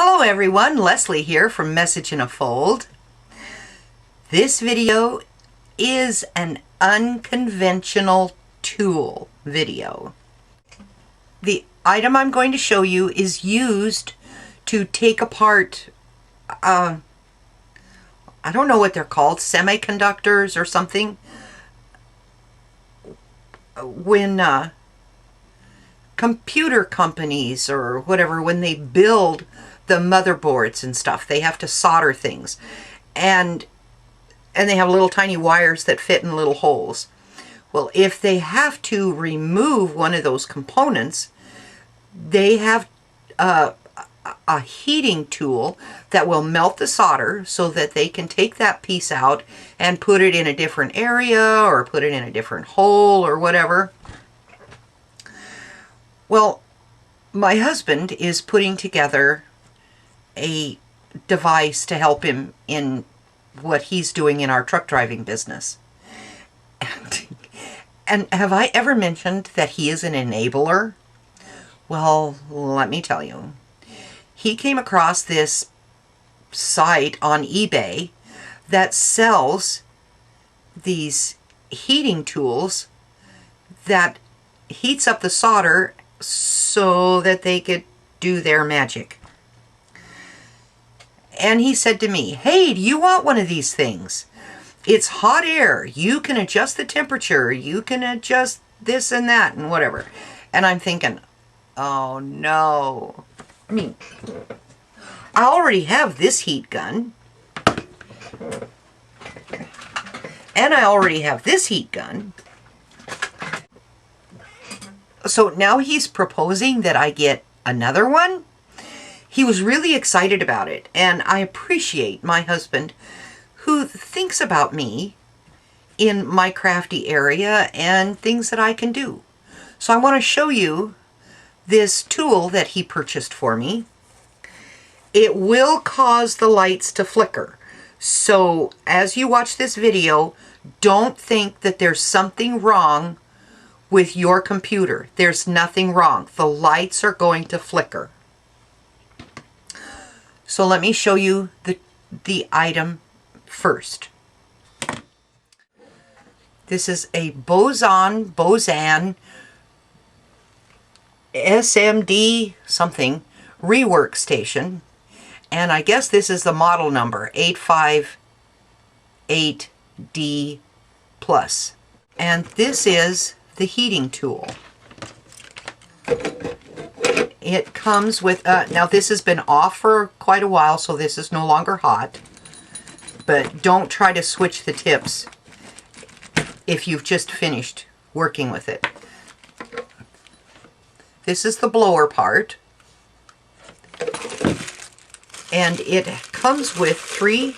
Hello everyone, Leslie here from Message in a Fold. This video is an unconventional tool video. The item I'm going to show you is used to take apart, I don't know what they're called, semiconductors or something. When computer companies or whatever, when they build the motherboards and stuff, they have to solder things, and they have little tiny wires that fit in little holes. Well, if they have to remove one of those components, they have a heating tool that will melt the solder so that they can take that piece out and put it in a different area or put it in a different hole or whatever. Well, my husband is putting together a device to help him in what he's doing in our truck driving business. And have I ever mentioned that he is an enabler? Well, let me tell you. He came across this site on eBay that sells these heating tools that heats up the solder so that they could do their magic. And he said to me, "Hey, do you want one of these things? It's hot air. You can adjust the temperature. You can adjust this and that and whatever." And I'm thinking, oh no. I mean, I already have this heat gun. And I already have this heat gun. So now he's proposing that I get another one? He was really excited about it, and I appreciate my husband who thinks about me in my crafty area and things that I can do. So I want to show you this tool that he purchased for me. It will cause the lights to flicker. So as you watch this video, don't think that there's something wrong with your computer. There's nothing wrong. The lights are going to flicker. So let me show you the item first. This is a Bozan SMD something Rework Station, and I guess this is the model number 858D plus, and this is the heating tool. It comes with, now this has been off for quite a while, so this is no longer hot, but don't try to switch the tips if you've just finished working with it. This is the blower part, and it comes with 3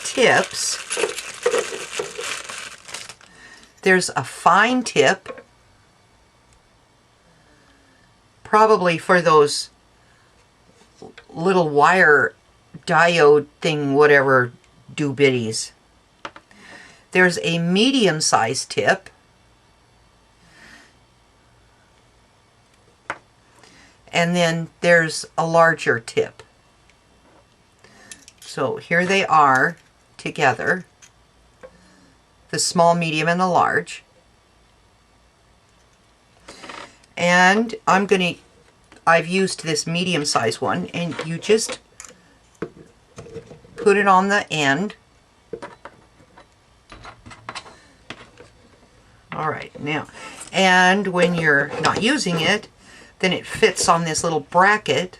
tips. There's a fine tip, probably for those little wire diode thing, whatever, doobitties. There's a medium-sized tip, and then there's a larger tip. So here they are together, the small, medium, and the large. And I've used this medium-sized one, and you just put it on the end. All right, now, and when you're not using it, then it fits on this little bracket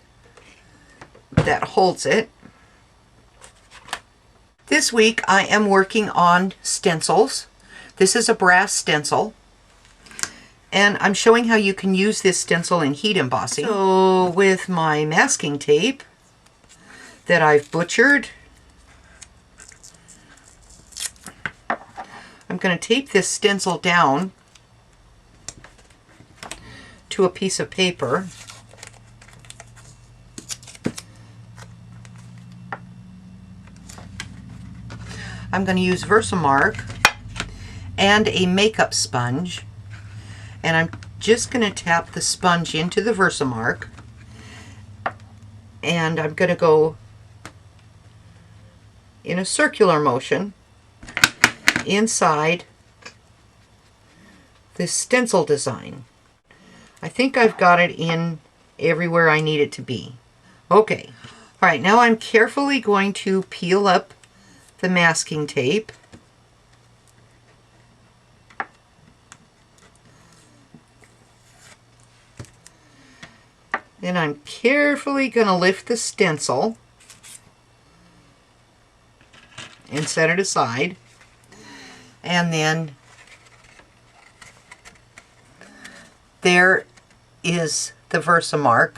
that holds it. This week I am working on stencils. This is a brass stencil, and I'm showing how you can use this stencil in heat embossing. So with my masking tape that I've butchered, I'm going to tape this stencil down to a piece of paper. I'm going to use Versamark and a makeup sponge, and I'm just going to tap the sponge into the Versamark And I'm going to go in a circular motion inside this stencil design. I think I've got it in everywhere I need it to be. Okay. All right, now I'm carefully going to peel up the masking tape. Then I'm carefully going to lift the stencil and set it aside. And then there is the Versamark.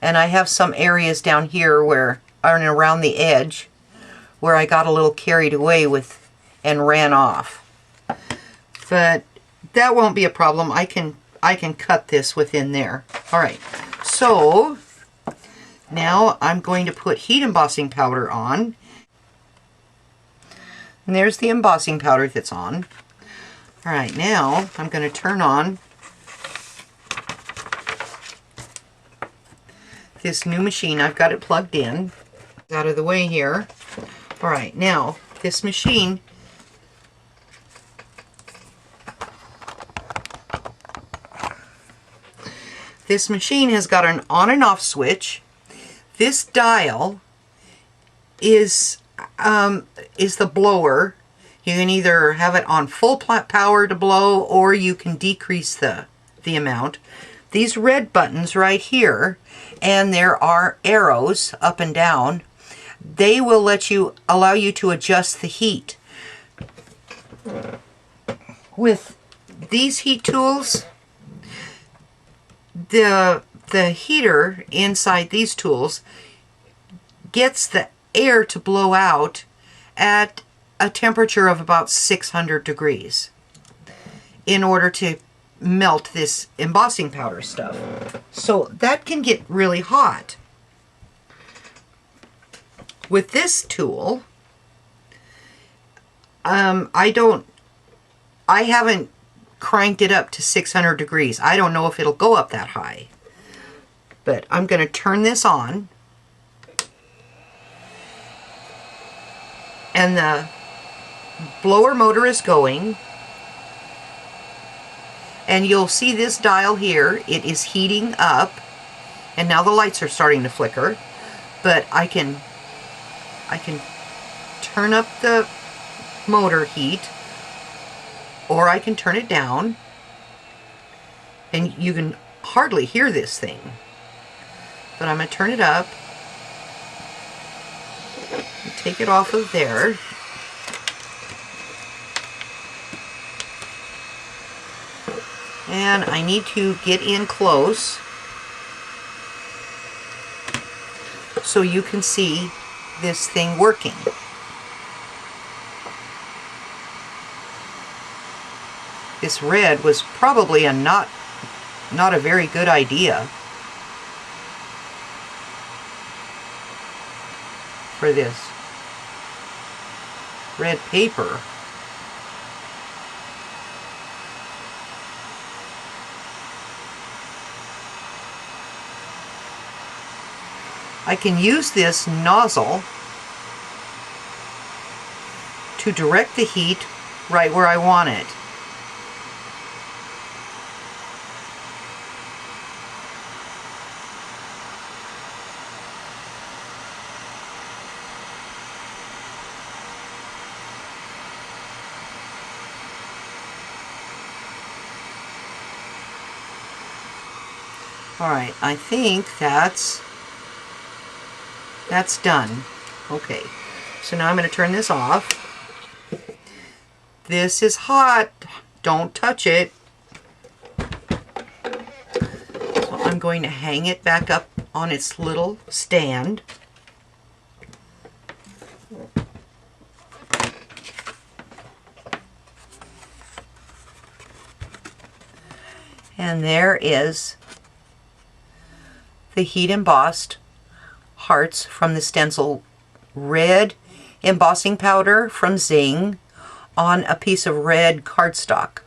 And I have some areas down here where, around the edge, where I got a little carried away with and ran off. But that won't be a problem. I can cut this within there. All right, so now I'm going to put heat embossing powder on. And there's the embossing powder that's on. All right, now I'm going to turn on this new machine. I've got it plugged in. Out of the way here. All right, now this machine has got an on and off switch. This dial is the blower. You can either have it on full power to blow, or you can decrease the amount. These red buttons right here, and there are arrows up and down. They will allow you to adjust the heat. With these heat tools, the heater inside these tools gets the air to blow out at a temperature of about 600 degrees in order to melt this embossing powder stuff. So that can get really hot. With this tool, I haven't cranked it up to 600 degrees. I don't know if it'll go up that high. But I'm going to turn this on. And the blower motor is going. And you'll see this dial here. It is heating up. And now the lights are starting to flicker. But I can turn up the motor heat, or I can turn it down, and you can hardly hear this thing. But I'm going to turn it up, and take it off of there. And I need to get in close so you can see this thing working. This red was probably not a very good idea for this red paper. I can use this nozzle to direct the heat right where I want it. All right, I think that's done. Okay, so now I'm going to turn this off. This is hot. Don't touch it. So I'm going to hang it back up on its little stand. And there is the heat embossed hearts from the stencil, red embossing powder from Zing on a piece of red cardstock.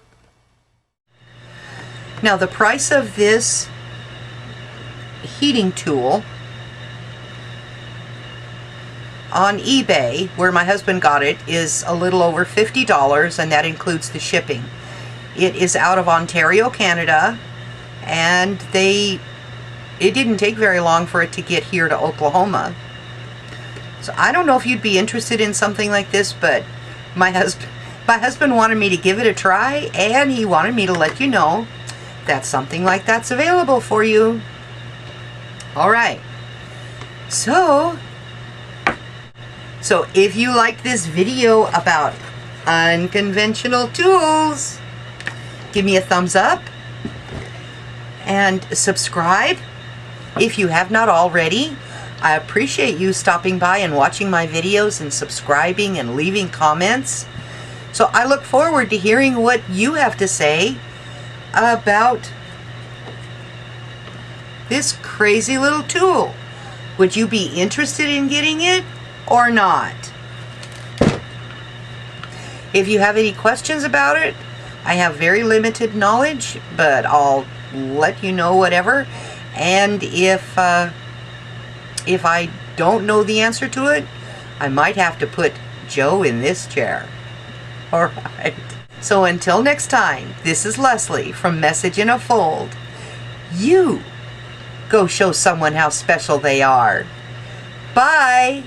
Now the price of this heating tool on eBay, where my husband got it, is a little over $50, and that includes the shipping. It is out of Ontario, Canada, and it didn't take very long for it to get here to Oklahoma. So I don't know if you'd be interested in something like this, but my husband wanted me to give it a try, and he wanted me to let you know that something like that's available for you. All right. So if you liked this video about unconventional tools, give me a thumbs up and subscribe if you have not already. I appreciate you stopping by and watching my videos and subscribing and leaving comments. So I look forward to hearing what you have to say about this crazy little tool. Would you be interested in getting it or not? If you have any questions about it, I have very limited knowledge, but I'll let you know whatever. And if I don't know the answer to it, I might have to put Joe in this chair. All right. So until next time, this is Leslie from Message in a Fold. You go show someone how special they are. Bye.